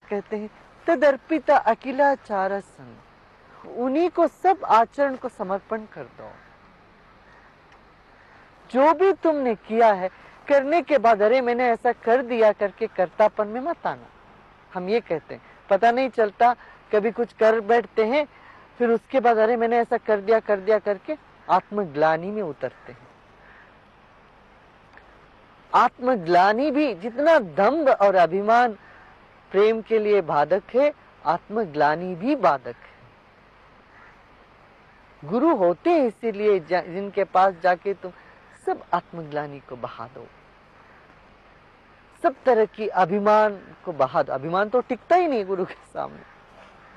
कहते हैं तदर्पिता अखिलाचार सन, उन्हीं को सब आचरण को समर्पण कर दो। जो भी तुमने किया है करने के बाद अरे मैंने ऐसा कर दिया करके कर्तापन में मत आना। हम ये कहते हैं, पता नहीं चलता कभी कुछ कर बैठते हैं, फिर उसके बाद अरे मैंने ऐसा कर दिया करके आत्मग्लानि में उतरते हैं। आत्मग्लानि भी, जितना दंभ और अभिमान प्रेम के लिए बाधक है, आत्मग्लानि भी बाधक है। गुरु होते हैं इसीलिए जिनके पास जाके तुम सब आत्मग्लानि को बहा दो, सब तरह की अभिमान को बहा दो। अभिमान तो टिकता ही नहीं गुरु के सामने,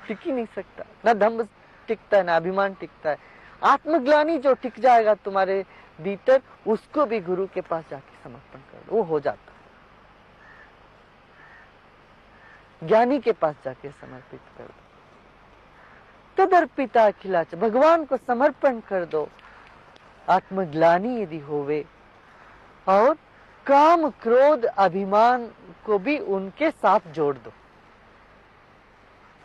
टिक ही नहीं सकता, ना दंभ टिकता है ना अभिमान टिकता है। आत्मग्लानि जो टिक जाएगा तुम्हारे भीतर, उसको भी गुरु के पास जाके समर्पण कर दो, वो हो जाता है। ज्ञानी के पास जाके समर्पित कर दो, तदर्पिता अखिलाचार, भगवान को समर्पण कर दो। आत्मग्लानि यदि होवे, और काम क्रोध अभिमान को भी उनके साथ जोड़ दो।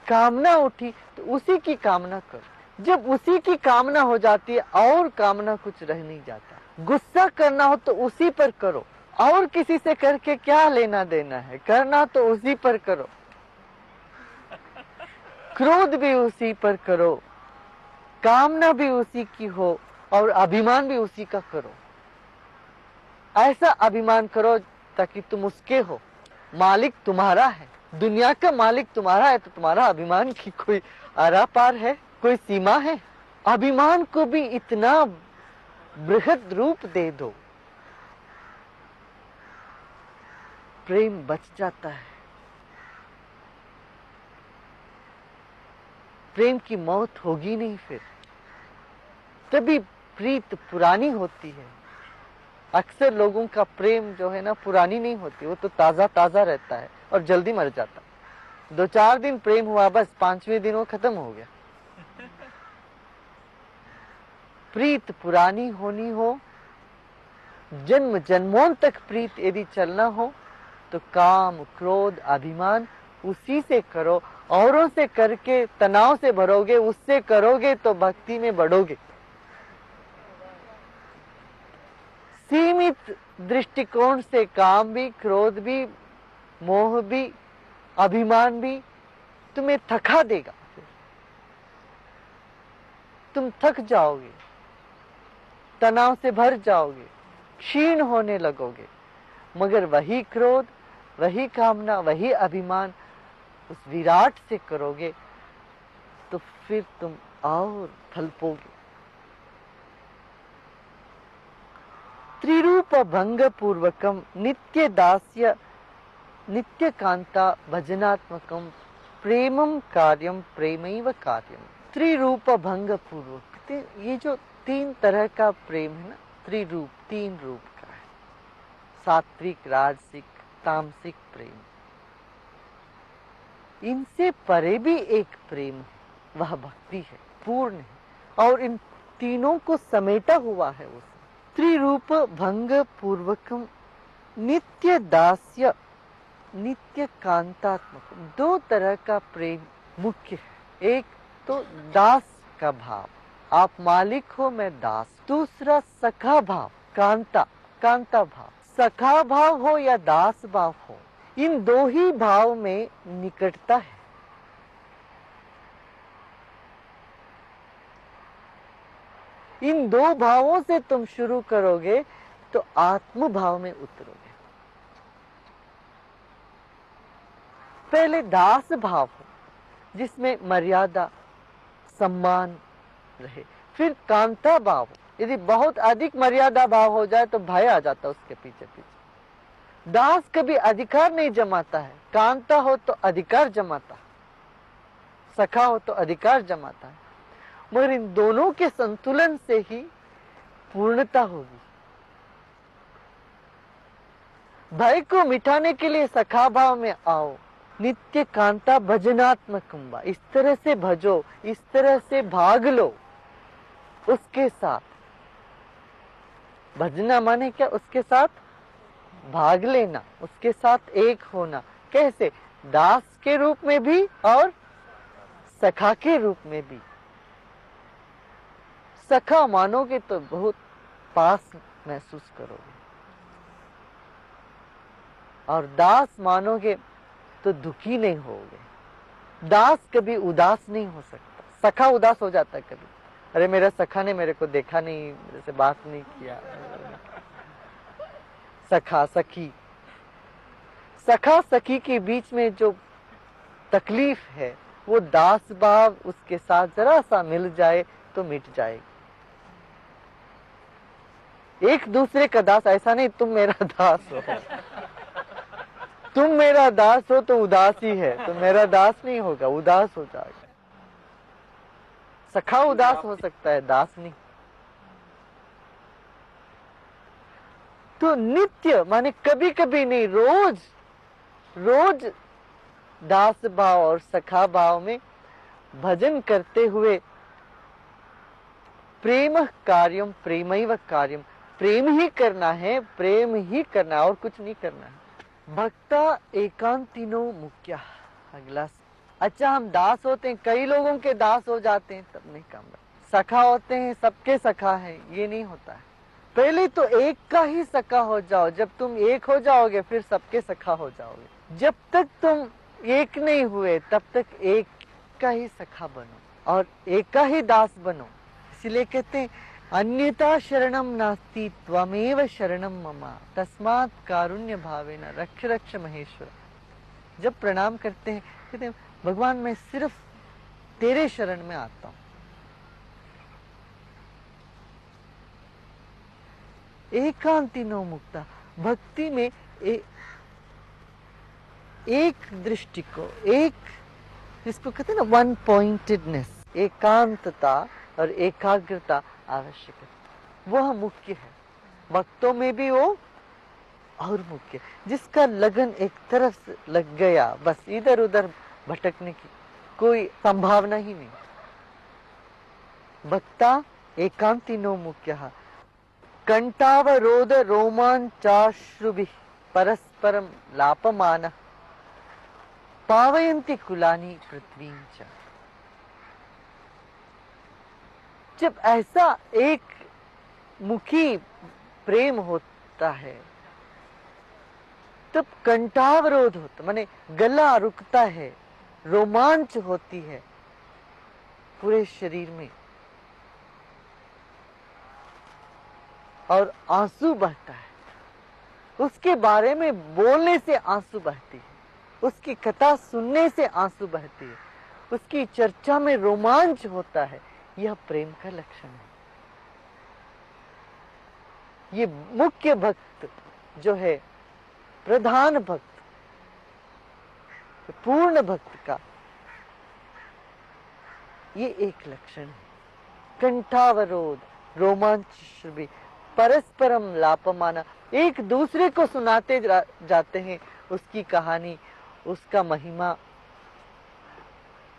कामना उठी तो उसी की कामना करो। जब उसी की कामना हो जाती है और कामना कुछ रह नहीं जाता। गुस्सा करना हो तो उसी पर करो, और किसी से करके क्या लेना देना है, करना तो उसी पर करो। क्रोध भी उसी पर करो, कामना भी उसी की हो, और अभिमान भी उसी का करो। ऐसा अभिमान करो ताकि तुम उसके हो, मालिक तुम्हारा है, दुनिया का मालिक तुम्हारा है, तो तुम्हारा अभिमान की कोई आरा पार है, कोई सीमा है? अभिमान को भी इतना बृहद रूप दे दो, प्रेम बच जाता है। प्रेम की मौत होगी नहीं फिर, तभी प्रीत पुरानी होती है। अक्सर लोगों का प्रेम जो है ना पुरानी नहीं होती, वो तो ताजा ताजा रहता है और जल्दी मर जाता। 2-4 दिन प्रेम हुआ, बस 5वें दिन वो खत्म हो गया। प्रीत पुरानी होनी हो, जन्म जन्मों तक प्रीत यदि चलना हो, तो काम क्रोध अभिमान उसी से करो। औरों से करके तनाव से भरोगे, उससे करोगे तो भक्ति में बढ़ोगे। सीमित दृष्टिकोण से काम भी, क्रोध भी, मोह भी, अभिमान भी तुम्हें थका देगा। तुम थक जाओगे, तनाव से भर जाओगे, क्षीण होने लगोगे। मगर वही क्रोध, वही कामना, वही अभिमान उस विराट से करोगे तो फिर तुम और फलपोगे। त्रिरूप भंग पूर्वकम नित्य दास्य नित्य कांता भजनात्मकम प्रेमम कार्यम प्रेमैव कार्यम। त्रिरूप भंग पूर्वक, ये जो 3 तरह का प्रेम है ना, त्रिरूप, 3 रूप का है। सात्विक, राजसिक, तामसिक प्रेम। इनसे परे भी एक प्रेम है, वह भक्ति है, पूर्ण है, और इन तीनों को समेटा हुआ है उसे। त्रिरूप भंग पूर्वकम नित्य दास्य नित्य कांतात्मक, 2 तरह का प्रेम मुख्य है। एक तो दास का भाव, आप मालिक हो मैं दास। दूसरा सखा भाव, कांता, कांता भाव। सखा भाव हो या दास भाव हो, इन 2 ही भाव में निकटता है। इन 2 भावों से तुम शुरू करोगे तो आत्म भाव में उतरोगे। पहले दास भाव हो, जिसमें मर्यादा सम्मान रहे। फिर कांता भाव हो, यदि बहुत अधिक मर्यादा भाव हो जाए तो भय आ जाता उसके पीछे पीछे। दास कभी अधिकार नहीं जमाता है, कांता हो तो अधिकार जमाता है, सखा हो तो अधिकार जमाता है। मगर इन दोनों के संतुलन से ही पूर्णता होगी। भय को मिटाने के लिए सखा भाव में आओ। नित्य कांता भजनात्मकम, इस तरह से भजो, इस तरह से भाग लो उसके साथ। भजना माने क्या? उसके साथ भाग लेना, उसके साथ एक होना। कैसे? दास के रूप में भी और सखा के रूप में भी। सखा मानोगे तो बहुत पास महसूस करोगे, और दास मानोगे तो दुखी नहीं होगे। दास कभी उदास नहीं हो सकता, सखा उदास हो जाता है कभी, अरे मेरा सखा ने मेरे को देखा नहीं, मेरे से बात नहीं किया। सखा सखी, सखा सखी के बीच में जो तकलीफ है वो दास भाव उसके साथ जरा सा मिल जाए तो मिट जाएगी। एक दूसरे का दास, ऐसा नहीं तुम मेरा दास हो, तुम मेरा दास हो तो उदास ही है, तुम मेरा दास नहीं होगा, उदास हो जाएगा। सखा उदास हो सकता है, दास नहीं। तो नित्य माने कभी कभी नहीं, रोज रोज दास भाव और सखा भाव में भजन करते हुए प्रेम कार्यम प्रेमैव कार्यम, प्रेम ही करना है, प्रेम ही करना है और कुछ नहीं करना है। भक्ता एकांतिनो मुख्य। अगला, अच्छा हम दास होते हैं, कई लोगों के दास हो जाते हैं तब नहीं काम। सखा होते हैं, सबके सखा है, ये नहीं होता है। पहले तो एक का ही सखा हो जाओ, जब तुम एक हो जाओगे फिर सबके सखा हो जाओगे। जब तक तुम एक नहीं हुए तब तक एक का ही सखा बनो और एक का ही दास बनो। इसलिए कहते हैं अन्यथा शरणम नास्ति त्वमेव शरणम मम तस्मात् कारुण्य भावेन रक्ष रक्ष महेश्वर। जब प्रणाम करते हैं कहते हैं भगवान मैं सिर्फ तेरे शरण में आता हूं। एकांतिनो मुक्ता, भक्ति में एक दृष्टि को, एक जिसको कहते हैं ना वन पॉइंटेडनेस, एकांतता और एकाग्रता आवश्यक है, वह मुख्य है। भक्तों में भी वो और मुख्य, जिसका लगन एक तरफ से लग गया, बस इधर उधर भटकने की कोई संभावना ही नहीं। भक्ता एकांतिनो मुख्यः कंठावरोध रोमांचाश्रुभिः परस्परं लापमानः पावयन्ति कुलानि पृथ्वीं च। जब ऐसा एक मुखी प्रेम होता है तब कंठावरोध होता, माने गला रुकता है, रोमांच होती है पूरे शरीर में और आंसू बहता है। उसके बारे में बोलने से आंसू बहती है, उसकी कथा सुनने से आंसू बहती है, उसकी चर्चा में रोमांच होता है। यह प्रेम का लक्षण है। ये मुख्य भक्त जो है, प्रधान भक्त, पूर्ण भक्त का ये एक लक्षण है। कंठावरोध रोमांच परस्परम लापमाना, एक दूसरे को सुनाते जाते हैं उसकी कहानी, उसका महिमा,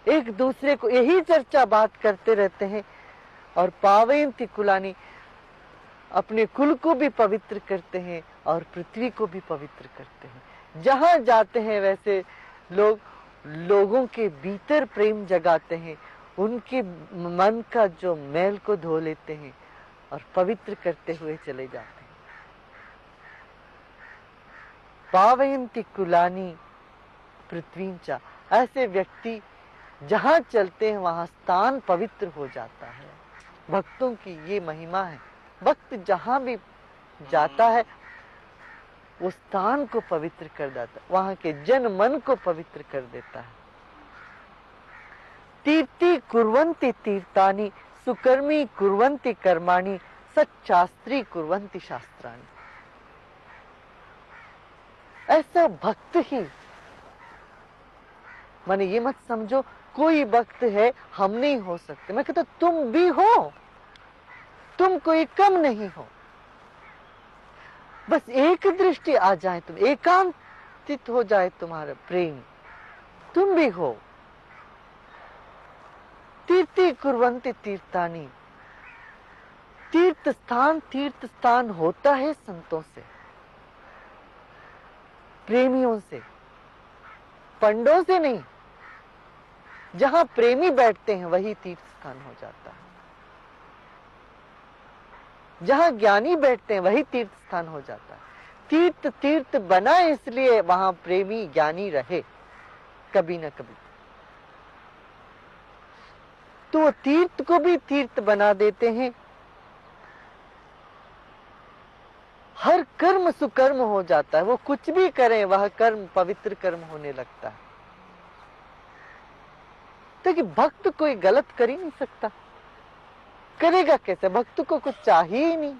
एक दूसरे को यही चर्चा बात करते रहते हैं। और पावयन्ति कुलानि, अपने कुल को भी पवित्र करते हैं और पृथ्वी को भी पवित्र करते हैं। जहां जाते हैं वैसे लोगों के भीतर प्रेम जगाते हैं, उनके मन का जो मैल को धो लेते हैं और पवित्र करते हुए चले जाते हैं। पावयन्ति कुलानि पृथ्वीं च, ऐसे व्यक्ति जहां चलते हैं वहां स्थान पवित्र हो जाता है। भक्तों की ये महिमा है। भक्त जहां भी जाता है वो स्थान को पवित्र कर देता है, वहां के जन मन को पवित्र कर देता है। तीर्थी कुर्वन्ति तीर्थानि सुकर्मी कुर्वन्ति कर्माणि सच्चास्त्री कुर्वन्ति शास्त्राणि। ऐसा भक्त ही, माने ये मत समझो कोई भक्त है हम नहीं हो सकते। मैं कहता तुम भी हो, तुम कोई कम नहीं हो। बस एक दृष्टि आ जाए, तुम एकांतित हो जाए तुम्हारा प्रेम, तुम भी हो। तीर्थी कुर्वन्ति तीर्थानि, तीर्थ स्थान होता है संतों से, प्रेमियों से। पंडों से नहीं, जहां प्रेमी बैठते हैं वही तीर्थ स्थान हो जाता है। जहां ज्ञानी बैठते हैं वही तीर्थ स्थान हो जाता है। तीर्थ तीर्थ बना इसलिए वहां प्रेमी ज्ञानी रहे कभी न कभी। तो वो तीर्थ को भी तीर्थ बना देते हैं। हर कर्म सुकर्म हो जाता है। वो कुछ भी करें वह कर्म पवित्र कर्म होने लगता है। तो कि भक्त कोई गलत कर ही नहीं सकता। करेगा कैसे? भक्त को कुछ चाहिए ही नहीं।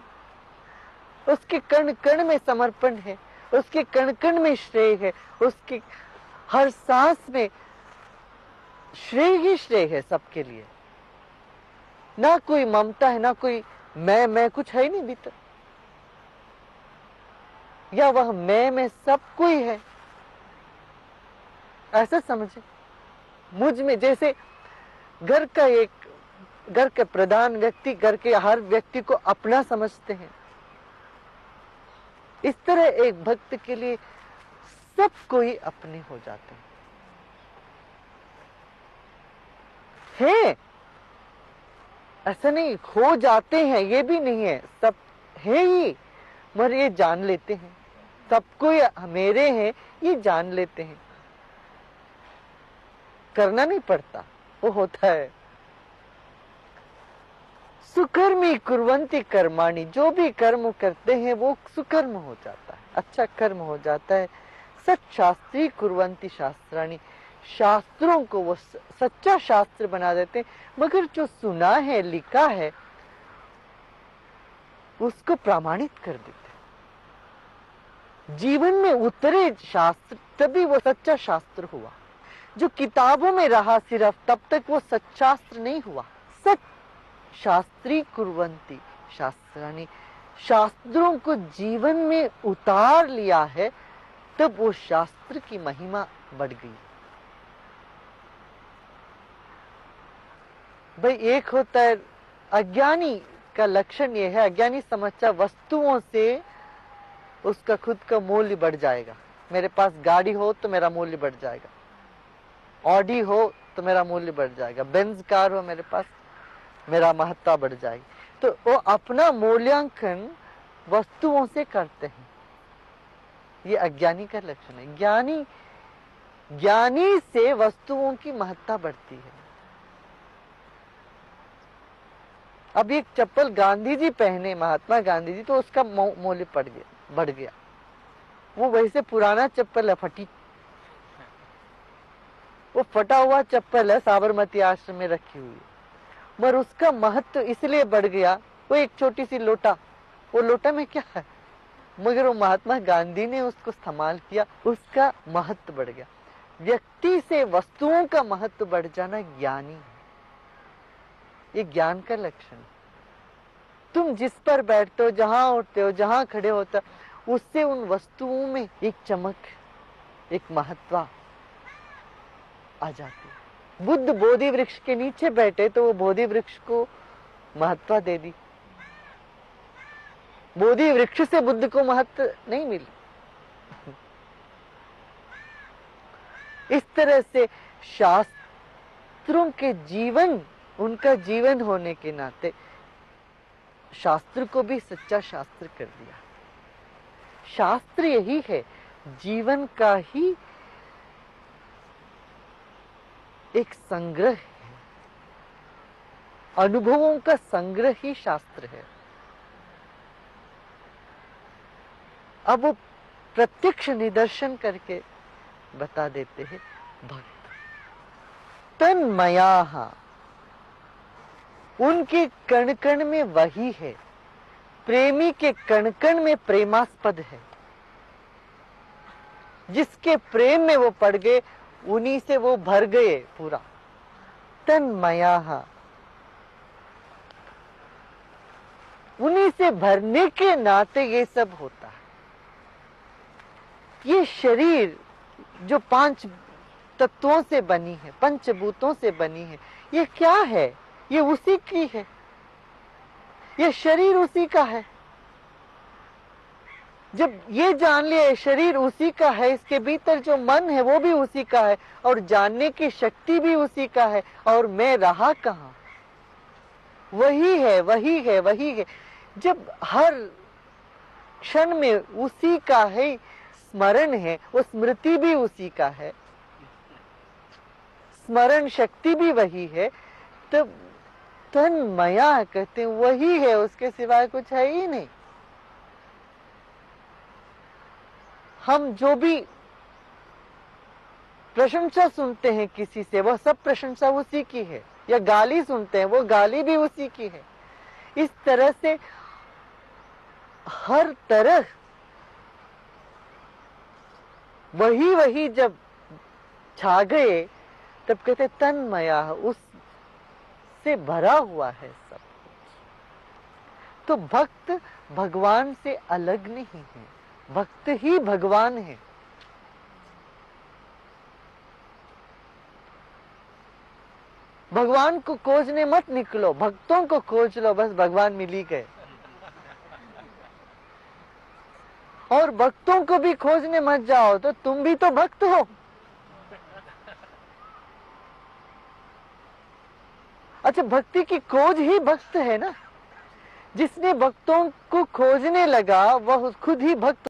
उसके कण कण में समर्पण है, उसके कण कण में श्रेय है, उसके हर सांस में श्रेय ही श्रेय है सबके लिए। ना कोई ममता है, ना कोई मैं कुछ है ही नहीं भीतर। या वह मैं सब कोई है, ऐसा समझे। मुझ में जैसे घर के प्रधान व्यक्ति घर के हर व्यक्ति को अपना समझते हैं, इस तरह एक भक्त के लिए सब कोई अपने हो जाते हैं। ऐसा नहीं खो जाते हैं, ये भी नहीं है, सब है ही, मगर ये जान लेते हैं सब कोई मेरे हैं, ये जान लेते हैं। करना नहीं पड़ता, वो होता है। सुकर्मी कुर्वन्ति कर्माणि, जो भी कर्म करते हैं वो सुकर्म हो जाता है, अच्छा कर्म हो जाता है। सच्शास्त्री कुर्वन्ति शास्त्राणि, शास्त्रों को वो सच्चा शास्त्र बना देते हैं। मगर जो सुना है लिखा है उसको प्रमाणित कर देते हैं। जीवन में उतरे शास्त्र तभी वो सच्चा शास्त्र हुआ। जो किताबों में रहा सिर्फ तब तक वो सच्चास्त्र नहीं हुआ। सच शास्त्री कुर्वन्ति शास्त्राणि, शास्त्रों को जीवन में उतार लिया है तब वो शास्त्र की महिमा बढ़ गई। भाई एक होता है अज्ञानी का लक्षण ये है, अज्ञानी समझता वस्तुओं से उसका खुद का मूल्य बढ़ जाएगा। मेरे पास गाड़ी हो तो मेरा मूल्य बढ़ जाएगा, ऑडी हो तो मेरा मूल्य बढ़ जाएगा, बेंज कार हो मेरे पास, मेरा महत्ता बढ़ जाएगी। तो वो अपना मूल्यांकन वस्तुओं से करते हैं। ये अज्ञानी का लक्षण है। ज्ञानी से वस्तुओं की महत्ता बढ़ती है। अब एक चप्पल गांधी जी पहने, महात्मा गांधी जी, तो उसका मूल्य बढ़ गया। वो वैसे पुराना चप्पल है, वो फटा हुआ चप्पल है, साबरमती आश्रम में रखी हुई है, मगर उसका महत्व इसलिए बढ़ गया। वो एक छोटी सी लोटा, वो लोटा में क्या है, मगर वो महात्मा गांधी ने उसको इस्तेमाल किया, उसका महत्व बढ़ गया। व्यक्ति से वस्तुओं का महत्व बढ़ जाना ज्ञानी है। ये ज्ञान का लक्षण है। तुम जिस पर बैठते हो, जहां उठते हो, जहां खड़े होते हो, उससे उन वस्तुओं में एक चमक, एक महत्व आ जाती है। बुद्ध बोधि वृक्ष के नीचे बैठे तो वो बोधि वृक्ष को महत्व दे दी। बोधि वृक्ष से बुद्ध को महत्व नहीं मिली। इस तरह से शास्त्रों के जीवन, उनका जीवन होने के नाते शास्त्र को भी सच्चा शास्त्र कर दिया। शास्त्र यही है, जीवन का ही एक संग्रह है, अनुभवों का संग्रह ही शास्त्र है। अब वो प्रत्यक्ष निदर्शन करके बता देते हैं। भक्त तन्मयाः, उनके कण कण में वही है। प्रेमी के कण कण में प्रेमास्पद है। जिसके प्रेम में वो पड़ गए उन्हीं से वो भर गए पूरा। तन्मयाः, उन्हीं से भरने के नाते ये सब होता है। ये शरीर जो 5 तत्वों से बनी है, पंचभूतों से बनी है, ये क्या है? ये उसी की है। ये शरीर उसी का है। जब ये जान लिया शरीर उसी का है, इसके भीतर जो मन है वो भी उसी का है और जानने की शक्ति भी उसी का है, और मैं रहा कहाँ, वही है वही है वही है। जब हर क्षण में उसी का है स्मरण है, वो स्मृति भी उसी का है, स्मरण शक्ति भी वही है, तब तन्मया कहते हैं वही है, उसके सिवाय कुछ है ही नहीं। हम जो भी प्रशंसा सुनते हैं किसी से, वह सब प्रशंसा उसी की है, या गाली सुनते हैं वो गाली भी उसी की है। इस तरह से हर तरह वही वही जब छा गए, तब कहते तन्मया, उससे भरा हुआ है सब कुछ। तो भक्त भगवान से अलग नहीं है, भक्त ही भगवान है। भगवान को खोजने मत निकलो, भक्तों को खोज लो, बस भगवान मिल ही गए। और भक्तों को भी खोजने मत जाओ, तो तुम भी तो भक्त हो। अच्छा, भक्ति की खोज ही भक्त है ना। जिसने भक्तों को खोजने लगा वह खुद ही भक्त